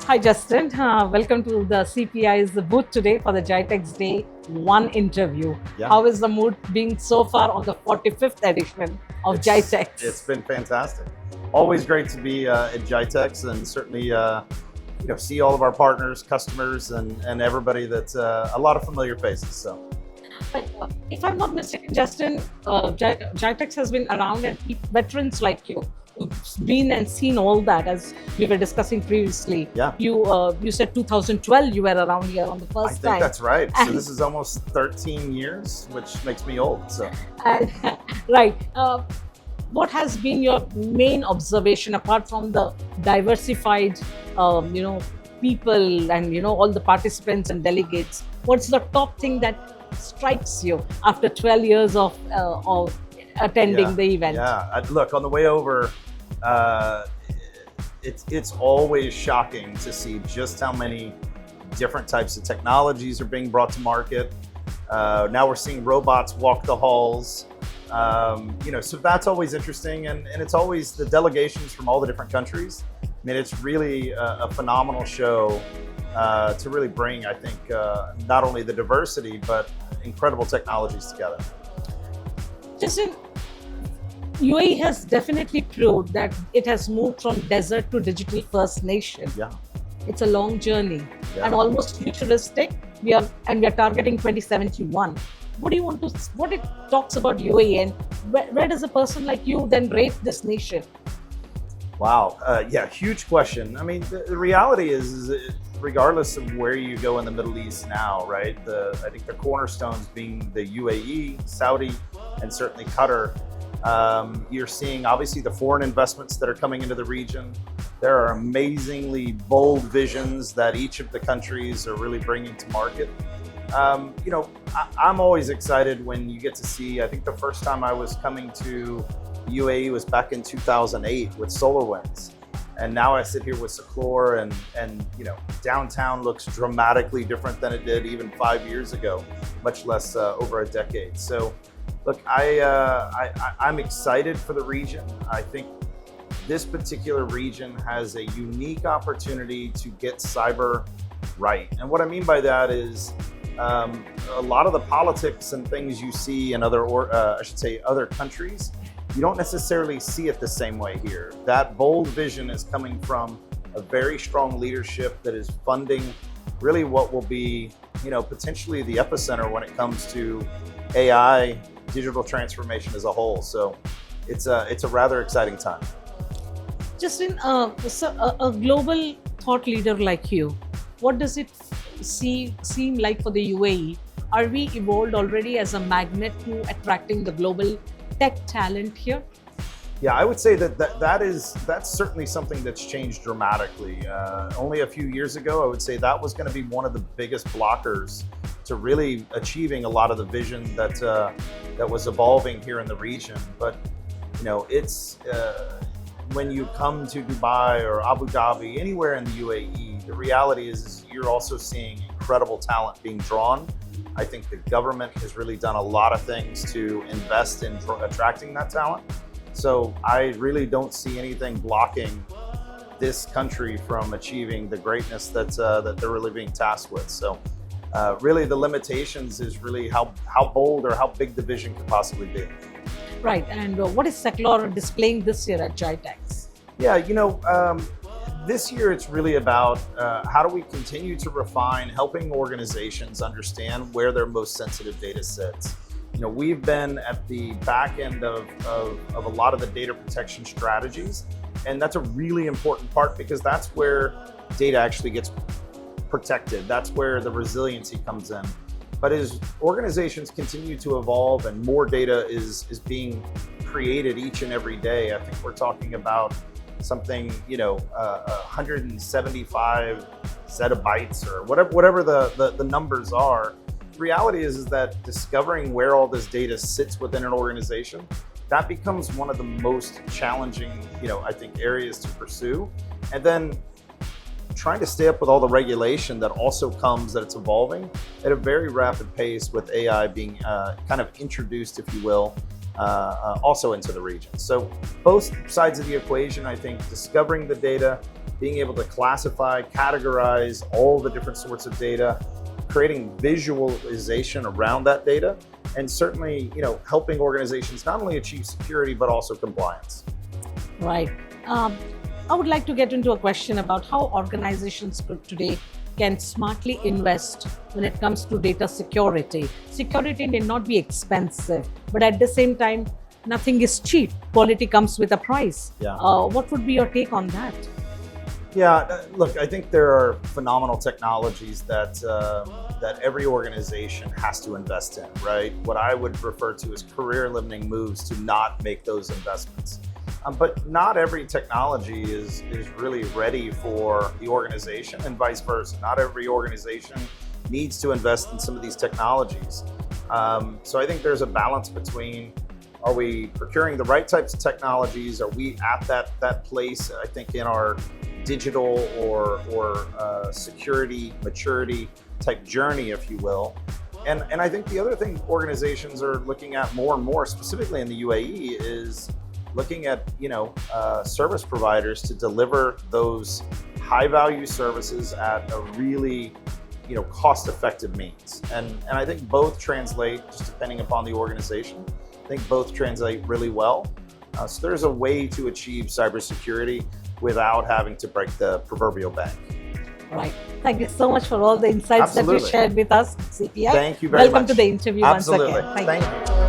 Hi, Justin. Welcome to the CPI's booth today for the GITEX Day 1 interview. Yeah. How is the mood being so far on the 45th edition of GITEX? It's been fantastic. Always great to be at GITEX and certainly see all of our partners, customers, and everybody that's a lot of familiar faces. So. But if I'm not mistaken, Justin, GITEX has been around and veterans like you who've been and seen all that, as we were discussing previously. Yeah. You said 2012 you were around here on the first time. I think that's right. So this is almost 13 years, which makes me old. So. And, right. What has been your main observation apart from the diversified, people and all the participants and delegates? What's the top thing that strikes you after 12 years of attending the event? Yeah, look, on the way over, it's always shocking to see just how many different types of technologies are being brought to market. Now we're seeing robots walk the halls. So that's always interesting, and it's always the delegations from all the different countries. I mean, it's really a phenomenal show to really bring, I think, not only the diversity, but incredible technologies together. Justin, UAE has definitely proved that it has moved from desert to digital first nation. Yeah. It's a long journey and almost futuristic. We are targeting 2071. What it talks about UAE, and where does a person like you then rate this nation? Wow. Huge question. I mean, the reality is regardless of where you go in the Middle East now, right? I think the cornerstones being the UAE, Saudi, and certainly Qatar. You're seeing obviously the foreign investments that are coming into the region. There are amazingly bold visions that each of the countries are really bringing to market. I'm always excited when you get to see, I think the first time I was coming to UAE was back in 2008 with SolarWinds. And now I sit here with Seclore and downtown looks dramatically different than it did even 5 years ago, much less over a decade. So look, I'm excited for the region. I think this particular region has a unique opportunity to get cyber right. And what I mean by that is a lot of the politics and things you see in other countries, you don't necessarily see it the same way here. That bold vision is coming from a very strong leadership that is funding really what will be, potentially the epicenter when it comes to AI, digital transformation as a whole. So it's a rather exciting time. Justin, a global thought leader like you, what does it seem like for the UAE? Are we evolved already as a magnet to attracting the global tech talent here? Yeah, I would say that's certainly something that's changed dramatically. Only a few years ago, I would say that was going to be one of the biggest blockers to really achieving a lot of the vision that was evolving here in the region. But it's when you come to Dubai or Abu Dhabi, anywhere in the UAE, the reality is you're also seeing incredible talent being drawn. I think the government has really done a lot of things to invest in attracting that talent. So I really don't see anything blocking this country from achieving the greatness that they're really being tasked with. So really the limitations is really how bold or how big the vision could possibly be. Right, and what is Seclore displaying this year at GITEX? Yeah, this year it's really about how do we continue to refine helping organizations understand where their most sensitive data sits. We've been at the back end of a lot of the data protection strategies, and that's a really important part because that's where data actually gets protected. That's where the resiliency comes in. But as organizations continue to evolve and more data is being created each and every day, I think we're talking about something, 175 zettabytes or whatever the numbers are. The reality is that discovering where all this data sits within an organization, that becomes one of the most challenging, I think, areas to pursue. And then trying to stay up with all the regulation that also comes, that it's evolving at a very rapid pace with AI being kind of introduced, if you will, also into the region. So both sides of the equation, I think, discovering the data, being able to classify, categorize all the different sorts of data, creating visualization around that data, and certainly, helping organizations not only achieve security but also compliance. Right. I would like to get into a question about how organizations today can smartly invest when it comes to data security. Security may not be expensive, but at the same time, nothing is cheap. Quality comes with a price. Yeah. What would be your take on that? Yeah, look, I think there are phenomenal technologies that every organization has to invest in, right? What I would refer to as career-limiting moves to not make those investments. But not every technology is really ready for the organization, and vice versa. Not every organization needs to invest in some of these technologies. So I think there's a balance between, are we procuring the right types of technologies? Are we at that place, I think, in our digital or security maturity type journey, if you will? And I think the other thing organizations are looking at more and more, specifically in the UAE, is looking at service providers to deliver those high value services at a really cost effective means. And I think both translate, just depending upon the organization. I think both translate really well. So there's a way to achieve cybersecurity without having to break the proverbial bank. Right. Thank you so much for all the insights that you shared with us, CPI. Thank you very much. Welcome to the interview Absolutely. once again. Thank you.